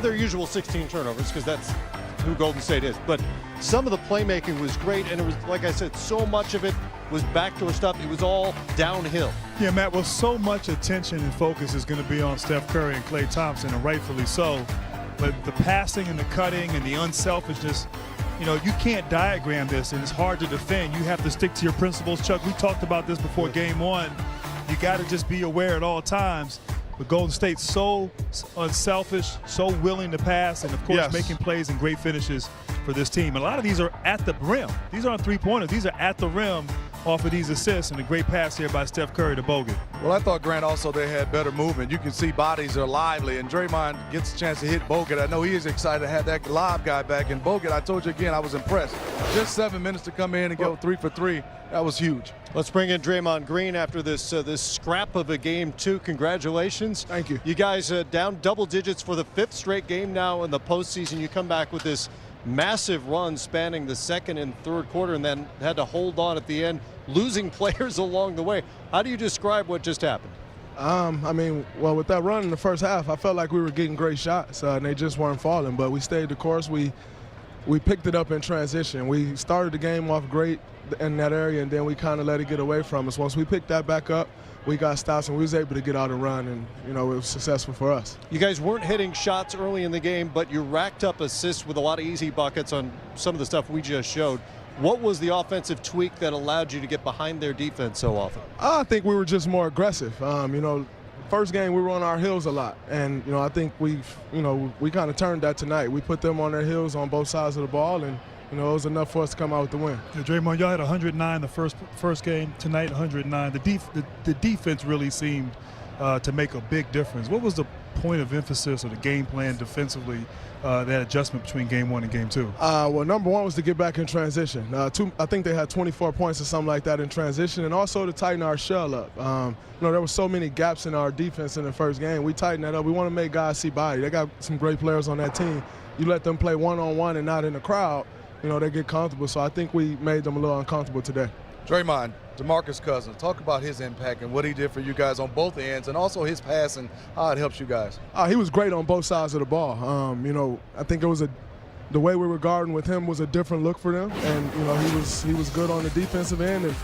their usual 16 turnovers because that's who Golden State is. But some of the playmaking was great, and it was, like I said, so much of it was backdoor stuff. It was all downhill. Yeah, Matt, well, so much attention and focus is going to be on Steph Curry and Klay Thompson, and rightfully so. But the passing and the cutting and the unselfishness, you know, you can't diagram this, and it's hard to defend. You have to stick to your principles. Chuck, we talked about this before Game 1. You got to just be aware at all times. But Golden State's so unselfish, so willing to pass, and, of course, making plays and great finishes for this team. And a lot of these are at the rim. These aren't three-pointers. These are at the rim off of these assists, and a great pass here by Steph Curry to Bogut. Well, I thought, Grant, also they had better movement. You can see bodies are lively, and Draymond gets a chance to hit Bogut. I know he is excited to have that live guy back. And Bogut, I told you again, I was impressed. Just 7 minutes to come in and go 3 for 3. That was huge. Let's bring in Draymond Green after this this scrap of a game 2. Congratulations. Thank you. You guys down double digits for the 5th straight game now in the postseason. You come back with this massive run spanning the 2nd and 3rd quarter, and then had to hold on at the end, losing players along the way. How do you describe what just happened? I mean, well, with that run in the first half, I felt like we were getting great shots, and they just weren't falling. But we stayed the course. We picked it up in transition. We started the game off great in that area, and then we kind of let it get away from us. Once we picked that back up, we got stops, and we was able to get out and run, and, you know, it was successful for us. You guys weren't hitting shots early in the game, but you racked up assists with a lot of easy buckets on some of the stuff we just showed. What was the offensive tweak that allowed you to get behind their defense so often? I think we were just more aggressive. You know, first game we were on our heels a lot, and, you know, I think we kind of turned that tonight. We put them on their heels on both sides of the ball, and, you know, it was enough for us to come out with the win. Yeah, Draymond, y'all had 109 the first game. Tonight, 109. The defense really seemed to make a big difference. What was the point of emphasis or the game plan defensively, that adjustment between Game 1 and Game 2? Well, number one was to get back in transition. I think they had 24 points or something like that in transition, and also to tighten our shell up. You know, there were so many gaps in our defense in the first game. We tightened that up. We want to make guys see body. They got some great players on that team. You let them play one-on-one and not in the crowd, you know, they get comfortable. So I think we made them a little uncomfortable today. Draymond, DeMarcus Cousins, talk about his impact and what he did for you guys on both ends, and also his passing, how it helps you guys. He was great on both sides of the ball. You know, I think it was the way we were guarding with him was a different look for them, and, you know, he was good on the defensive end. And,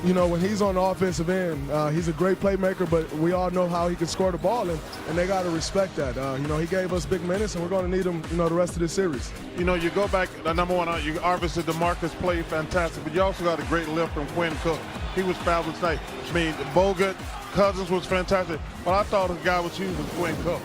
you know, when he's on the offensive end, he's a great playmaker, but we all know how he can score the ball, and they got to respect that. You know, he gave us big minutes, and we're going to need him, you know, the rest of the series. You know, you go back, number one, you obviously DeMarcus played fantastic, but you also got a great lift from Quinn Cook. He was fabulous tonight. I mean, Bogut, Cousins was fantastic, but I thought the guy was huge was Quinn Cook.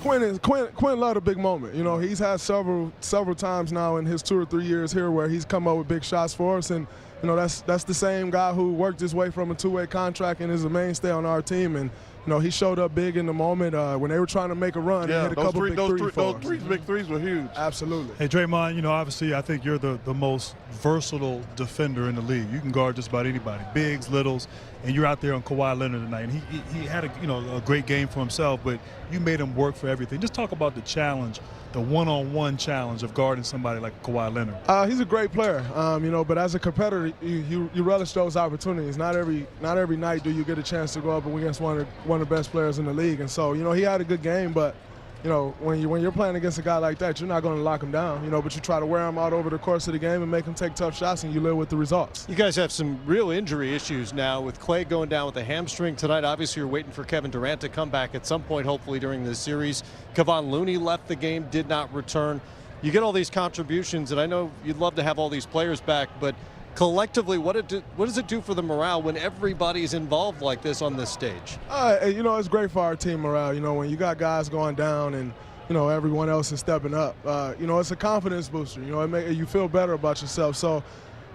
Quinn loved a big moment. You know, he's had several times now in his 2 or 3 years here where he's come up with big shots for us, and, you know, that's the same guy who worked his way from a 2-way contract and is a mainstay on our team. And, you know, he showed up big in the moment when they were trying to make a run. Yeah, he hit a couple big threes for us. Those big threes were huge. Absolutely. Hey, Draymond, you know, obviously I think you're the most versatile defender in the league. You can guard just about anybody, bigs, littles, and you're out there on Kawhi Leonard tonight. And he had a great game for himself, but you made him work for everything. Just talk about the challenge, the one-on-one challenge of guarding somebody like Kawhi Leonard. He's a great player, you know, but as a competitor, you relish those opportunities. Not every night do you get a chance to go up against one of the best players in the league. And so, you know, he had a good game, but, you know, when you're playing against a guy like that, you're not going to lock him down, you know, but you try to wear him out over the course of the game and make him take tough shots, and you live with the results. You guys have some real injury issues now with Klay going down with a hamstring tonight. Obviously, you're waiting for Kevin Durant to come back at some point, hopefully during this series. Kevon Looney left the game, did not return. You get all these contributions, and I know you'd love to have all these players back, but collectively, what does it do for the morale when everybody's involved like this on this stage? You know, it's great for our team morale. You know, when you got guys going down and, you know, everyone else is stepping up, you know, it's a confidence booster. You know, you feel better about yourself. So,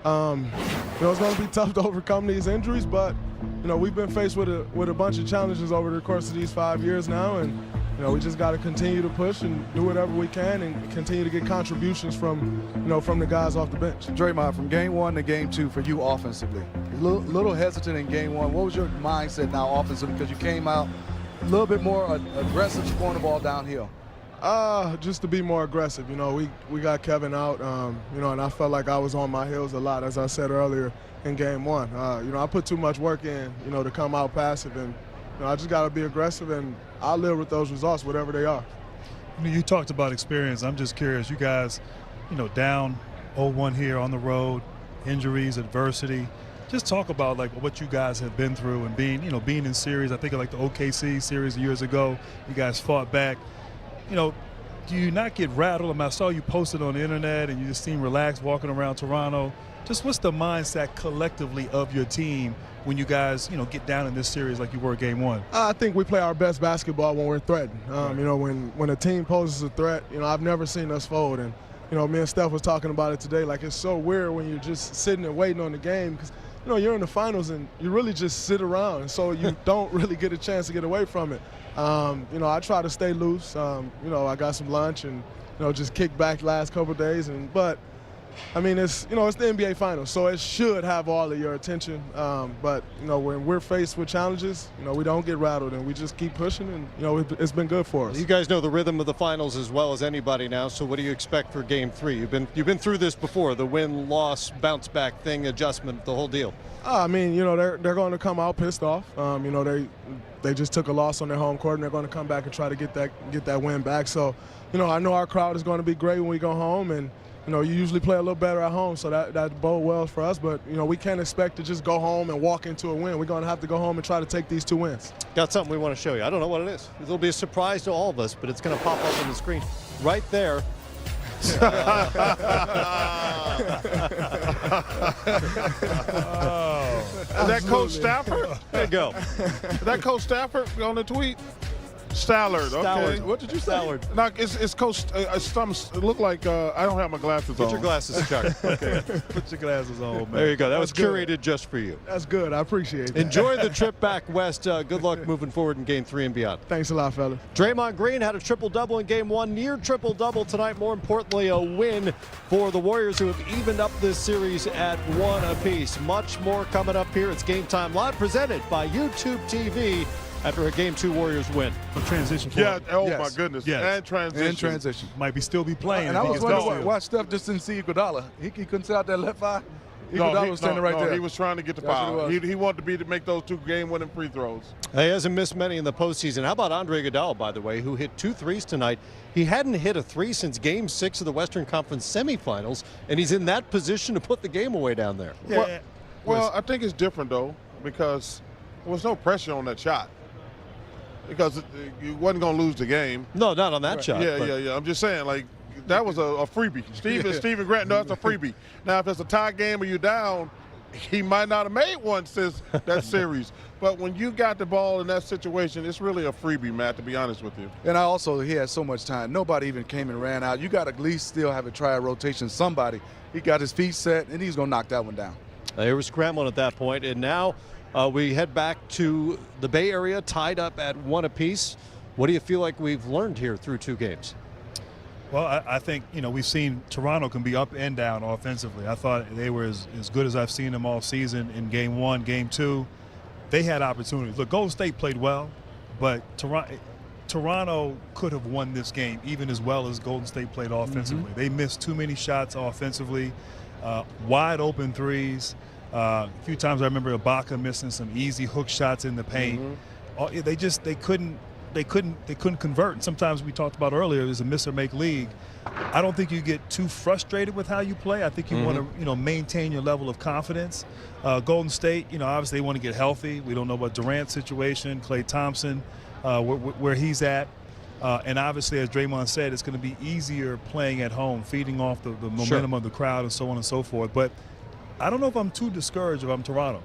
you know, it's going to be tough to overcome these injuries, but, you know, we've been faced with a bunch of challenges over the course of these 5 years now, and, you know, we just got to continue to push and do whatever we can and continue to get contributions from, you know, from the guys off the bench. Draymond, from Game 1 to Game 2 for you offensively, a little hesitant in Game 1. What was your mindset now offensively? Because you came out a little bit more aggressive scoring the ball downhill. Just to be more aggressive. You know, we got Kevin out, you know, and I felt like I was on my heels a lot, as I said earlier in Game 1. You know, I put too much work in, you know, to come out passive, and, you know, I just got to be aggressive, and I'll live with those results, whatever they are. You talked about experience. I'm just curious. You guys, down 0-1 here on the road, injuries, adversity. Just talk about like what you guys have been through and being in series. I think of like the OKC series years ago. You guys fought back. Do you not get rattled? I mean, I saw you posted on the internet and you just seem relaxed walking around Toronto. Just what's the mindset collectively of your team when you guys, get down in this series like you were game one? I think we play our best basketball when we're threatened. When a team poses a threat, I've never seen us fold. And, me and Steph was talking about it today. Like, it's so weird when you're just sitting and waiting on the game because, you're in the finals and you really just sit around. And so you don't really get a chance to get away from it. I try to stay loose. I got some lunch and, just kick back last couple of days. But it's the NBA Finals, so it should have all of your attention. But when we're faced with challenges, we don't get rattled and we just keep pushing, and it's been good for us. You guys know the rhythm of the finals as well as anybody now. So what do you expect for Game 3? You've been through this before, the win, loss, bounce back thing, adjustment, the whole deal. They're going to come out pissed off. They just took a loss on their home court, and they're going to come back and try to get that win back. So I know our crowd is going to be great when we go home, and you usually play a little better at home, so that bodes well for us. But, we can't expect to just go home and walk into a win. We're going to have to go home and try to take these 2 wins. Got something we want to show you. I don't know what it is. It'll be a surprise to all of us, but it's going to pop up on the screen right there. Is that Coach Stafford? There you go. Is that Coach Stafford on the tweet? Stallard. Okay. What did you say? Stallard. No, it's Coach. It looked like I don't have my glasses on. Put your glasses, Chuck. Okay. Put your glasses on, man. There you go. That was good. curated just for you. That's good. I appreciate that. Enjoy the trip back west. Good luck moving forward in Game 3 and beyond. Thanks a lot, fellas. Draymond Green had a triple-double in Game 1, near triple-double tonight. More importantly, a win for the Warriors, who have evened up this series at 1 apiece. Much more coming up here. It's Game Time Live, presented by YouTube TV. After a Game 2 Warriors win. A transition. Yeah, yes. My goodness. Yes. And transition. Might be still be playing. And I was wondering why Steph just didn't see Iguodala. He couldn't see out that left eye. Iguodala was standing right there. He was trying to get the foul. He wanted to make those 2 game-winning free throws. He hasn't missed many in the postseason. How about Andre Iguodala, by the way, who hit 2 threes tonight? He hadn't hit a 3 since Game 6 of the Western Conference semifinals, and he's in that position to put the game away down there. Yeah. Well, I think it's different, though, because there was no pressure on that shot. Because you wasn't going to lose the game. No, not on that shot. Yeah. I'm just saying, like, that was a freebie. Steven Grant, no, that's a freebie. Now, if it's a tie game or you're down, he might not have made one since that series. But when you got the ball in that situation, it's really a freebie, Matt, to be honest with you. And he had so much time. Nobody even came and ran out. You got to at least still have a try rotation. Somebody, he got his feet set, and he's going to knock that one down. They were scrambling at that point, and now we head back to the Bay Area, tied up at 1 apiece. What do you feel like we've learned here through 2 games? Well, I think, we've seen Toronto can be up and down offensively. I thought they were as good as I've seen them all season in Game 1, Game 2. They had opportunities. Look, Golden State played well, but Toronto could have won this game even as well as Golden State played offensively. They missed too many shots offensively, wide open threes. A few times I remember Ibaka missing some easy hook shots in the paint. They couldn't convert. And sometimes we talked about earlier, it was a miss or make league. I don't think you get too frustrated with how you play. I think you want to maintain your level of confidence. Golden State, obviously they want to get healthy. We don't know about Durant's situation, Klay Thompson, where he's at. And obviously, as Draymond said, it's going to be easier playing at home, feeding off the momentum of the crowd and so on and so forth. But I don't know if I'm too discouraged if I'm Toronto.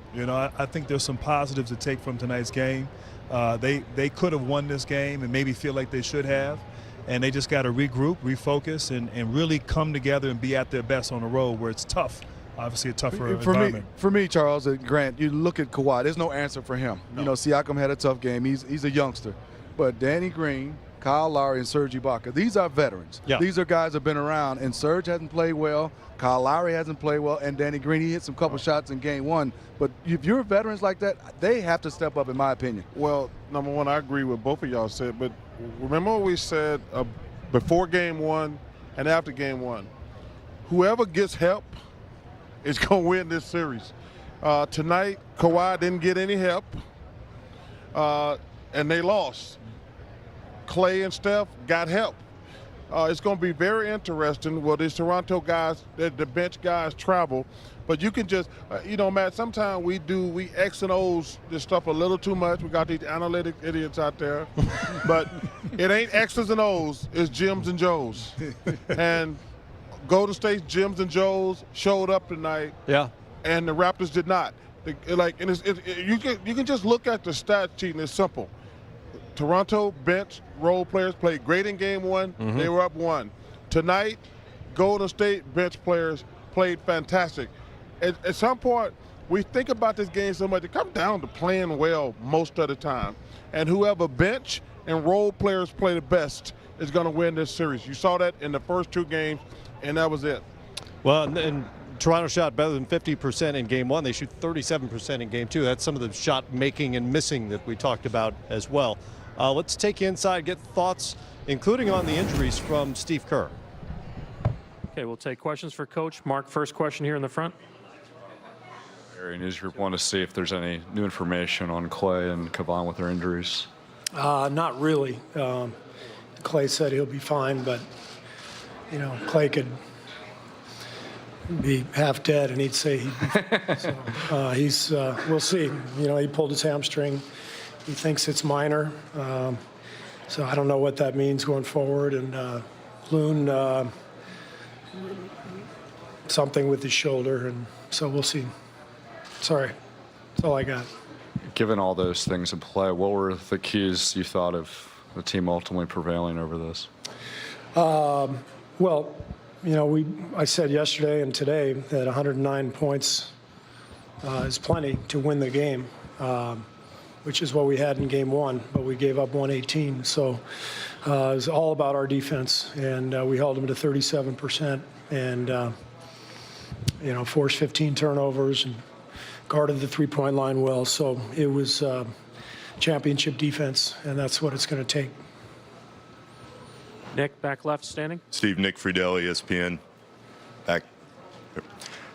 I think there's some positives to take from tonight's game. They could have won this game and maybe feel like they should have. And they just got to regroup, refocus, and really come together and be at their best on the road where it's tough. Obviously a tougher environment. For me, Charles and Grant, you look at Kawhi, there's no answer for him. No. Siakam had a tough game. He's a youngster. But Danny Green, Kyle Lowry, and Serge Ibaka, these are veterans. Yeah. These are guys that have been around, and Serge hasn't played well. Kyle Lowry hasn't played well, and Danny Green, he hit some couple shots in Game 1. But if you're veterans like that, they have to step up, in my opinion. Well, number one, I agree with both of y'all said, but remember what we said before Game 1 and after Game 1. Whoever gets help is going to win this series. Tonight, Kawhi didn't get any help, and they lost. Klay and Steph got help. it's going to be very interesting. Well, these Toronto guys, the bench guys travel, but you can just, Matt, sometimes we X and O's this stuff a little too much. We got these analytic idiots out there, but it ain't X's and O's, it's Jims and Joes. And Golden State's Jims and Joes showed up tonight. Yeah. And the Raptors did not. You can just look at the stat sheet and it's simple. Toronto bench role players played great in game one. Mm-hmm. They were up 1. Tonight, Golden State bench players played fantastic. At some point, we think about this game so much. It comes down to playing well most of the time. And whoever bench and role players play the best is going to win this series. You saw that in the first 2 games, and that was it. Well, and Toronto shot better than 50% in game 1. They shoot 37% in game 2. That's some of the shot making and missing that we talked about as well. Let's take you inside, get thoughts, including on the injuries from Steve Kerr. Okay, we'll take questions for Coach. Mark, first question here in the front. Area news group want to see if there's any new information on Clay and Kevon with their injuries. Not really. Clay said he'll be fine, but Clay could be half dead, and he'd say he'd be. So we'll see. He pulled his hamstring. He thinks it's minor, so I don't know what that means going forward. And Loon, something with his shoulder, and so we'll see. Sorry, that's all I got. Given all those things in play, what were the keys you thought of the team ultimately prevailing over this? Well, I said yesterday and today that 109 points is plenty to win the game. Which is what we had in game 1, but we gave up 118. So it was all about our defense, and we held them to 37% and, forced 15 turnovers and guarded the three-point line well. So it was championship defense, and that's what it's going to take. Nick, back left, standing. Steve, Nick Friedel, ESPN. Back.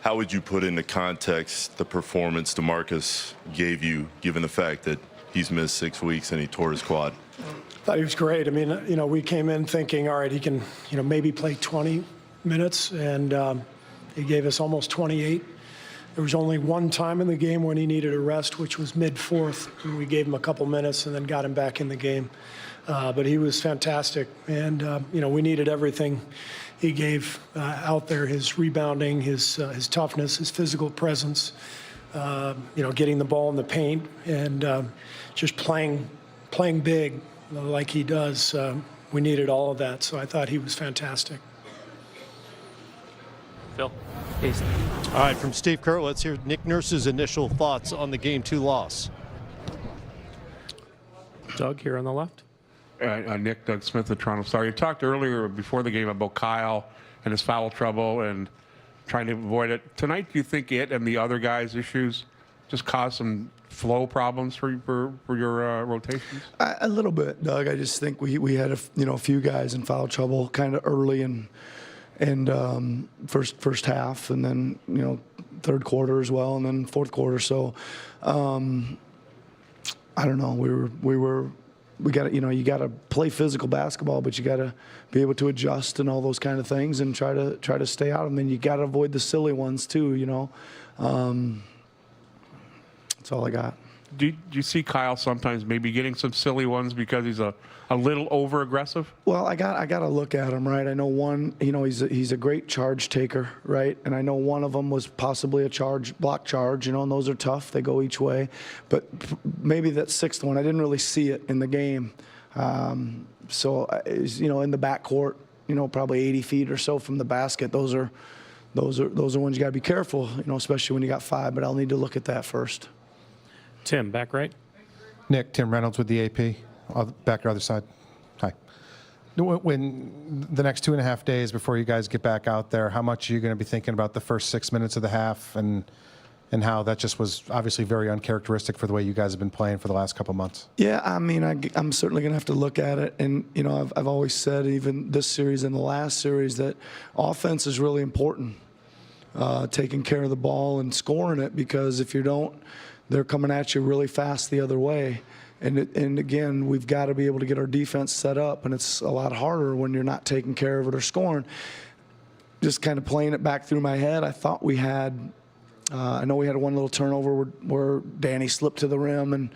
How would you put into context the performance DeMarcus gave you, given the fact that he's missed 6 weeks and he tore his quad? I thought he was great. I mean, we came in thinking, all right, he can, maybe play 20 minutes, and he gave us almost 28. There was only one time in the game when he needed a rest, which was mid-4th, and we gave him a couple minutes and then got him back in the game. But he was fantastic, and, we needed everything he gave out there, his rebounding, his toughness, his physical presence, getting the ball in the paint, and just playing big like he does. We needed all of that, so I thought he was fantastic. Phil. All right, from Steve Kerr, let's hear Nick Nurse's initial thoughts on the Game 2 loss. Doug here on the left. Nick, Doug Smith of Toronto Star. You talked earlier before the game about Kyle and his foul trouble and trying to avoid it. Tonight, do you think it and the other guys' issues just caused some flow problems for your rotations? A little bit, Doug. I just think we had a few guys in foul trouble kind of early and first half, and then third quarter as well, and then fourth quarter. So I don't know. We got to, you got to play physical basketball, but you got to be able to adjust and all those kind of things and try to stay out of them. And you got to avoid the silly ones too, That's all I got. Do you see Kyle sometimes maybe getting some silly ones because he's a little over aggressive? Well, I got to look at him, right? I know one, he's a great charge taker, right? And I know one of them was possibly a block charge, and those are tough. They go each way. But maybe that 6th one, I didn't really see it in the game. So, in the backcourt, probably 80 feet or so from the basket, those are ones you got to be careful, especially when you got 5. But I'll need to look at that first. Tim, back right. Nick, Tim Reynolds with the AP. Back to the other side. Hi. When the next 2.5 days before you guys get back out there, how much are you going to be thinking about the first 6 minutes of the half and how that just was obviously very uncharacteristic for the way you guys have been playing for the last couple months? Yeah, I mean, I'm certainly going to have to look at it. And, I've always said, even this series and the last series, that offense is really important, taking care of the ball and scoring it, because if you don't, they're coming at you really fast the other way. And again, we've got to be able to get our defense set up, and it's a lot harder when you're not taking care of it or scoring. Just kind of playing it back through my head, I thought we had, I know we had one little turnover where Danny slipped to the rim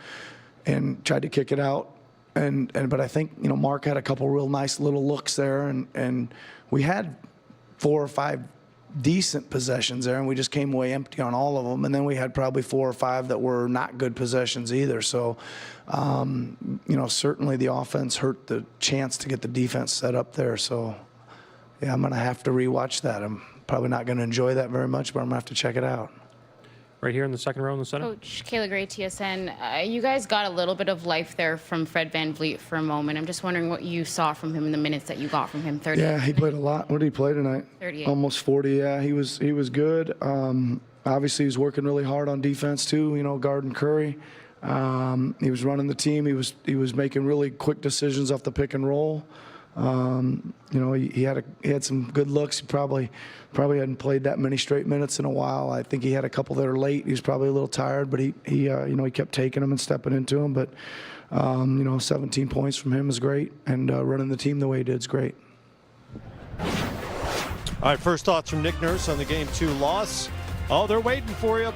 and tried to kick it out. But I think, you know, Mark had a couple real nice little looks there, and we had 4 or 5 decent possessions there, and we just came away empty on all of them. And then we had probably 4 or 5 that were not good possessions either. So, you know, certainly the offense hurt the chance to get the defense set up there. So, yeah, I'm going to have to rewatch that. I'm probably not going to enjoy that very much, but I'm going to have to check it out. Right here in the second row in the center. Coach Kayla Gray, TSN. You guys got a little bit of life there from Fred VanVleet for a moment. I'm just wondering what you saw from him in the minutes that you got from him. 30. Yeah, he played a lot. What did he play tonight? 38. Almost 40. Yeah, he was good. Obviously, he was working really hard on defense too. You know, guarding Curry. He was running the team. He was making really quick decisions off the pick and roll. You know, he had some good looks. He probably hadn't played that many straight minutes in a while. I think he had a couple that are late. He was probably a little tired, but he you know, he kept taking them and stepping into them. But you know, 17 points from him is great, and running the team the way he did is great. All right, first thoughts from Nick Nurse on the Game 2 loss. Oh, they're waiting for you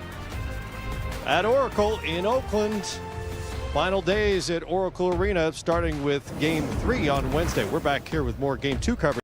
at Oracle in Oakland. Final days at Oracle Arena, starting with Game 3 on Wednesday. We're back here with more Game 2 coverage.